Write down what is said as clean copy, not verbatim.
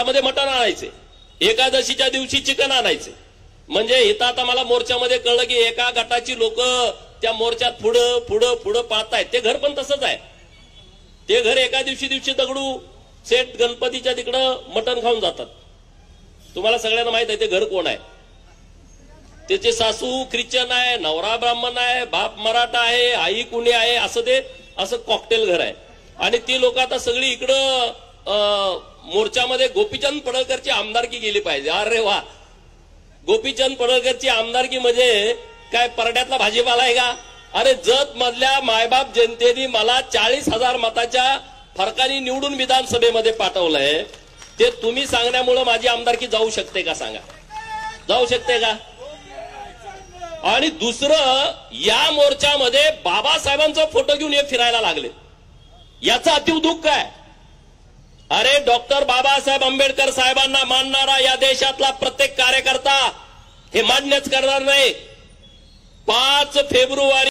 मध्ये मटण आणायचे, एकादशीच्या दिवशी चिकन आणायचे. म्हणजे इथं आता मला मोर्चामध्ये कळलं की एका गटाची लोक त्या मोर्चात पुढं पुढं पुढं पाहतायत. ते घर पण तसंच आहे. ते घर एका दिवशी दगडू सेठ गणपतीच्या तिकडं मटण खाऊन जातात. तुम्हाला सगळ्यांना माहित आहे ते घर कोण आहे. त्याचे सासू ख्रिश्चन आहे, नवरा ब्राह्मण आहे, बाप मराठा आहे, आई कुणी आहे, असं कॉकटेल घर आहे. आणि ती लोक आता सगळी इकडं मोर्चामध्ये गोपीचंद पडळकरची आमदारकी गेली पाहिजे. अरे वा, गोपीचंद पडळकरची आमदारकी म्हणजे काय परड्यातला भाजीपाला आहे का? अरे जत मधल्या मायबाप जनतेने मला 40,000 मताच्या फरकाने निवडून विधानसभेमध्ये पाठवलंय. ते तुम्ही सांगण्यामुळे माझी आमदारकी जाऊ शकते का? सांगा, जाऊ शकते का? आणि दुसरं, या मोर्चामध्ये बाबासाहेबांचा फोटो घेऊन हे फिरायला लागले. याचं अतीव दुःख आहे. अरे डॉक्टर बाबासाहेब आंबेडकर साहेबांना मानणारा या देशातला प्रत्येक कार्यकर्ता हे मान्यच करणार नाही. 5 फेब्रुवारी